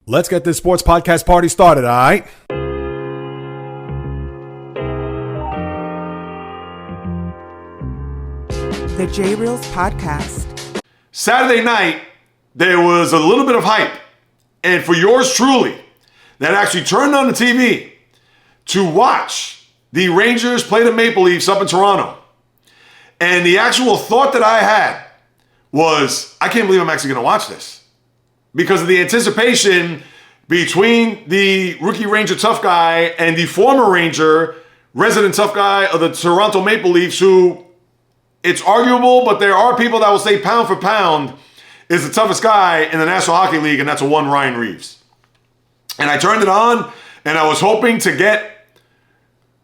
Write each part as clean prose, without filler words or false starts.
Let's get this sports podcast party started, all right? The JAYREELZ podcast. Saturday night, there was a little bit of hype. And for yours truly, that actually turned on the TV to watch the Rangers play the Maple Leafs up in Toronto. And the actual thought that I had was, I can't believe I'm actually going to watch this. Because of the anticipation between the rookie Ranger tough guy and the former Ranger, resident tough guy of the Toronto Maple Leafs, who it's arguable, but there are people that will say pound for pound is the toughest guy in the National Hockey League, and that's a one Ryan Reeves. And I turned it on, and I was hoping to get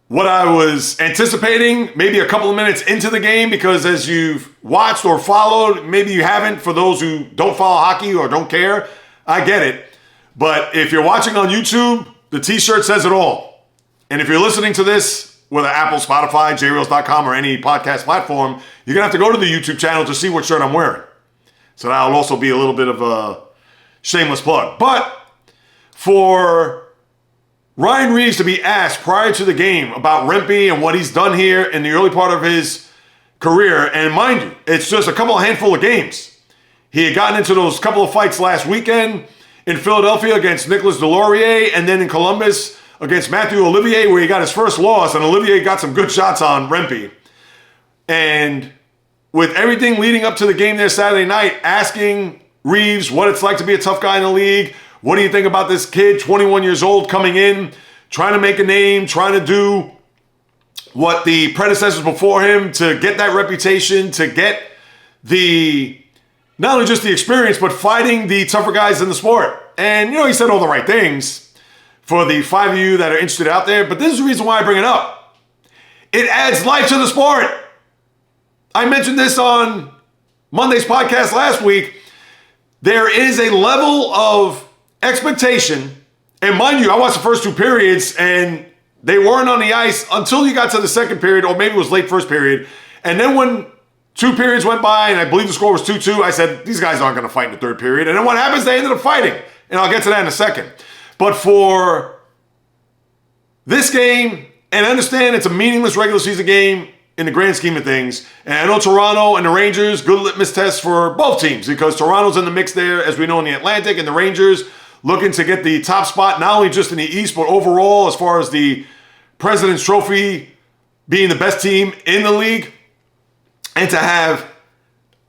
what I was anticipating maybe a couple of minutes into the game, because as you've watched or followed, maybe you haven't, for those who don't follow hockey or don't care, I get it. But if you're watching on YouTube, the t-shirt says it all. And if you're listening to this, whether Apple, Spotify, JAYREELZ.com, or any podcast platform, you're going to have to go to the YouTube channel to see what shirt I'm wearing. So that'll also be a little bit of a shameless plug. But for Ryan Reeves to be asked prior to the game about Rempe and what he's done here in the early part of his career, and mind you, it's just a handful of games. He had gotten into those couple of fights last weekend in Philadelphia against Nicolas Deslauriers, and then in Columbus against Matthew Olivier, where he got his first loss, and Olivier got some good shots on Rempe. And with everything leading up to the game there Saturday night, asking Reeves what it's like to be a tough guy in the league. What do you think about this kid, 21 years old, coming in, trying to make a name, trying to do what the predecessors before him to get that reputation, to get not only just the experience, but fighting the tougher guys in the sport. And, he said all the right things for the 5 of you that are interested out there, but this is the reason why I bring it up. It adds life to the sport. I mentioned this on Monday's podcast last week. There is a level of expectation, and mind you, I watched the first two periods, and they weren't on the ice until you got to the second period, or maybe it was late first period. And then when two periods went by, and I believe the score was 2-2, I said, these guys aren't going to fight in the third period. And then what happens? They ended up fighting, and I'll get to that in a second. But for this game, and I understand it's a meaningless regular season game in the grand scheme of things, and I know Toronto and the Rangers, good litmus test for both teams, because Toronto's in the mix there, as we know, in the Atlantic, and the Rangers looking to get the top spot, not only just in the East, but overall as far as the President's Trophy being the best team in the league. And to have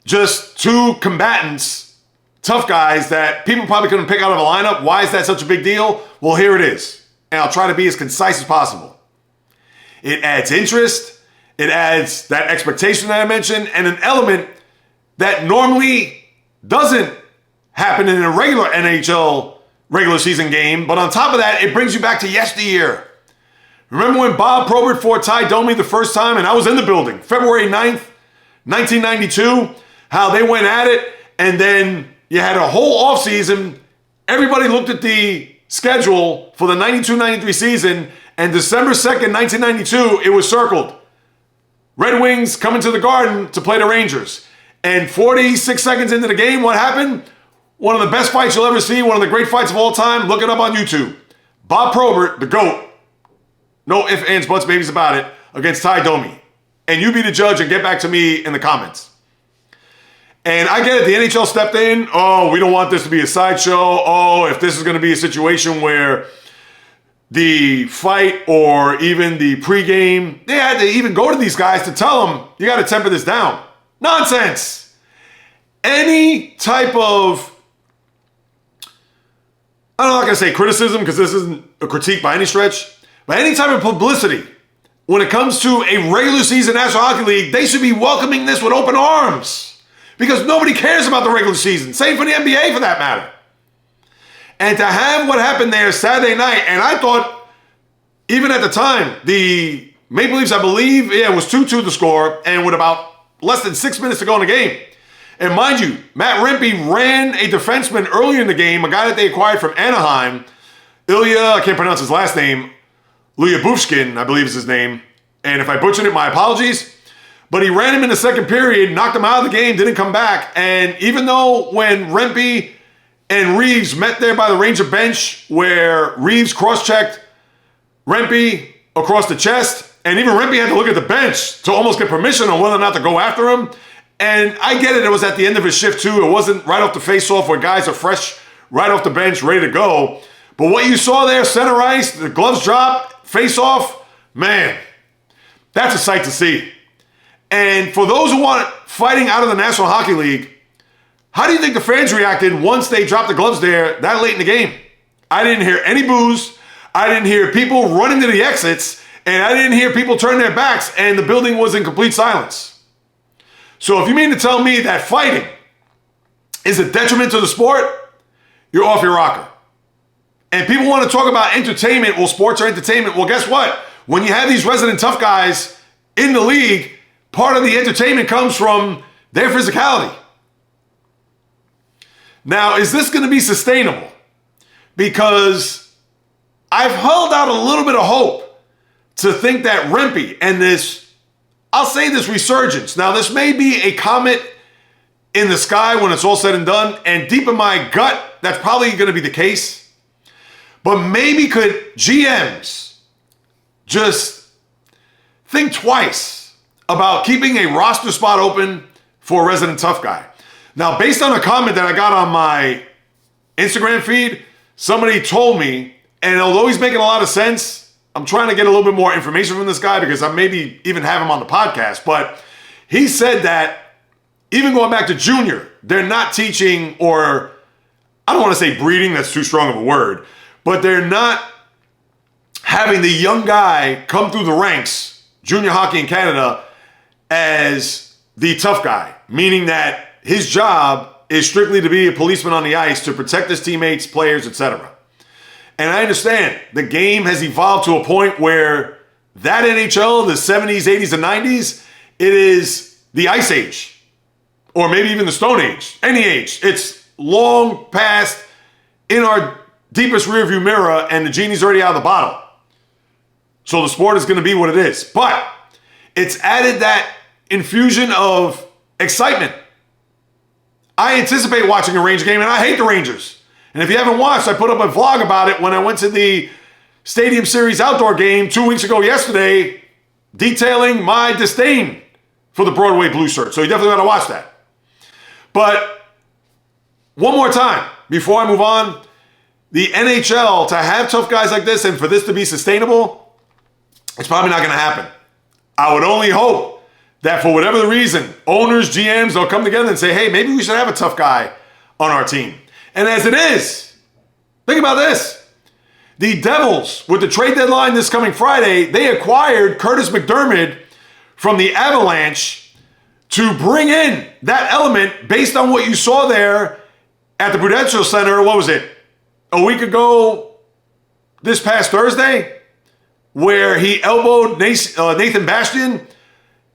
just two combatants, tough guys that people probably couldn't pick out of a lineup. Why is that such a big deal? Well, here it is. And I'll try to be as concise as possible. It adds interest. It adds that expectation that I mentioned, and an element that normally doesn't happen in a regular NHL regular season game. But on top of that, it brings you back to yesteryear. Remember when Bob Probert fought Ty Domi the first time, and I was in the building, February 9th, 1992, how they went at it, and then you had a whole offseason. Everybody looked at the schedule for the 92-93 season, and December 2nd, 1992, it was circled. Red Wings coming to the Garden to play the Rangers. And 46 seconds into the game, what happened? One of the best fights you'll ever see, one of the great fights of all time. Look it up on YouTube. Bob Probert, the GOAT, no ifs, ands, buts, babies about it, against Ty Domi. And you be the judge and get back to me in the comments. And I get it, the NHL stepped in. Oh, we don't want this to be a sideshow. Oh, if this is going to be a situation where the fight or even the pregame, they had to even go to these guys to tell them, you got to temper this down. Nonsense. Any type of, I'm not going to say criticism, because this isn't a critique by any stretch, but any type of publicity when it comes to a regular season National Hockey League, they should be welcoming this with open arms, because nobody cares about the regular season. Same for the NBA, for that matter. And to have what happened there Saturday night, and I thought, even at the time, the Maple Leafs, I believe, it was 2-2 the score, and with about less than 6 minutes to go in the game. And mind you, Matt Rempe ran a defenseman earlier in the game, a guy that they acquired from Anaheim, Ilya, I can't pronounce his last name, Lyubushkin, I believe is his name. And if I butchered it, my apologies. But he ran him in the second period, knocked him out of the game, didn't come back. And even though when Rempe and Reeves met there by the Ranger bench where Reeves cross-checked Rempe across the chest, and even Rempe had to look at the bench to almost get permission on whether or not to go after him. And I get it, it was at the end of his shift too. It wasn't right off the face-off where guys are fresh right off the bench, ready to go. But what you saw there, center ice, the gloves drop, face-off, man, that's a sight to see. And for those who want fighting out of the National Hockey League, how do you think the fans reacted once they dropped the gloves there that late in the game? I didn't hear any boos. I didn't hear people running to the exits, and I didn't hear people turn their backs, and the building was in complete silence. So if you mean to tell me that fighting is a detriment to the sport, you're off your rocker. And people want to talk about entertainment. Well, sports are entertainment. Well, guess what? When you have these resident tough guys in the league, part of the entertainment comes from their physicality. Now, is this going to be sustainable? Because I've held out a little bit of hope to think that Rempe and this, I'll say this resurgence. Now, this may be a comet in the sky when it's all said and done, and deep in my gut, that's probably going to be the case. But maybe could GMs just think twice about keeping a roster spot open for a resident tough guy? Now, based on a comment that I got on my Instagram feed, somebody told me, and although he's making a lot of sense, I'm trying to get a little bit more information from this guy because I maybe even have him on the podcast, but he said that even going back to junior, they're not teaching, or I don't want to say breeding, that's too strong of a word, but they're not having the young guy come through the ranks, junior hockey in Canada, as the tough guy, meaning that his job is strictly to be a policeman on the ice to protect his teammates, players, etc. And I understand the game has evolved to a point where that NHL, the 70s, 80s, and 90s, it is the Ice Age, or maybe even the Stone Age, any age. It's long past in our deepest rearview mirror, and the genie's already out of the bottle. So the sport is going to be what it is. But it's added that infusion of excitement. I anticipate watching a Ranger game, and I hate the Rangers. And if you haven't watched, I put up a vlog about it when I went to the Stadium Series outdoor game 2 weeks ago yesterday, detailing my disdain for the Broadway blue shirt. So you definitely got to watch that. But one more time, before I move on, the NHL, to have tough guys like this and for this to be sustainable, it's probably not going to happen. I would only hope that for whatever the reason, owners, GMs, they'll come together and say, hey, maybe we should have a tough guy on our team. And as it is, think about this. The Devils, with the trade deadline this coming Friday, they acquired Curtis McDermott from the Avalanche to bring in that element based on what you saw there at the Prudential Center, what was it, a week ago this past Thursday, where he elbowed Nathan Bastian.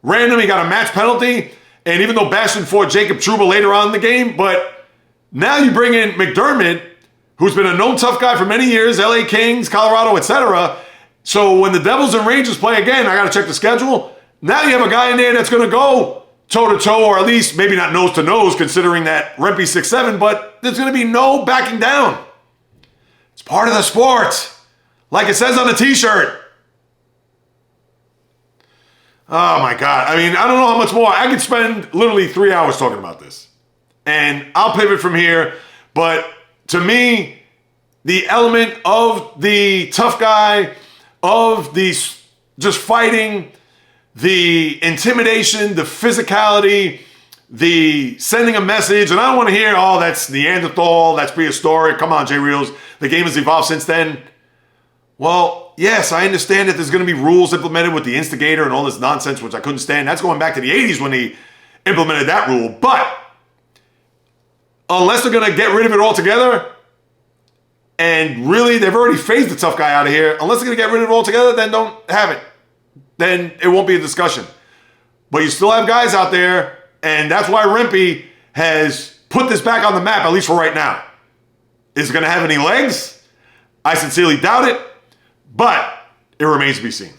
Random, he got a match penalty, and even though Bastian fought Jacob Trouba later on in the game, but now you bring in McDermott, who's been a known tough guy for many years, LA Kings, Colorado, etc. So when the Devils and Rangers play again, I got to check the schedule. Now you have a guy in there that's going to go toe-to-toe, or at least maybe not nose-to-nose, considering that Rempe's 6'7", but there's going to be no backing down. It's part of the sport, like it says on the t-shirt. Oh my God. I mean, I don't know how much more. I could spend literally 3 hours talking about this. And I'll pivot from here. But to me, the element of the tough guy, of the just fighting, the intimidation, the physicality, the sending a message, and I don't want to hear, oh, that's Neanderthal, that's prehistoric. Come on, JAYREELZ. The game has evolved since then. Well, yes, I understand that there's going to be rules implemented with the instigator and all this nonsense, which I couldn't stand. That's going back to the 80s when they implemented that rule. But unless they're going to get rid of it altogether, and really they've already phased the tough guy out of here, unless they're going to get rid of it altogether, then don't have it. Then it won't be a discussion. But you still have guys out there, and that's why Rempe has put this back on the map, at least for right now. Is it going to have any legs? I sincerely doubt it. But it remains to be seen.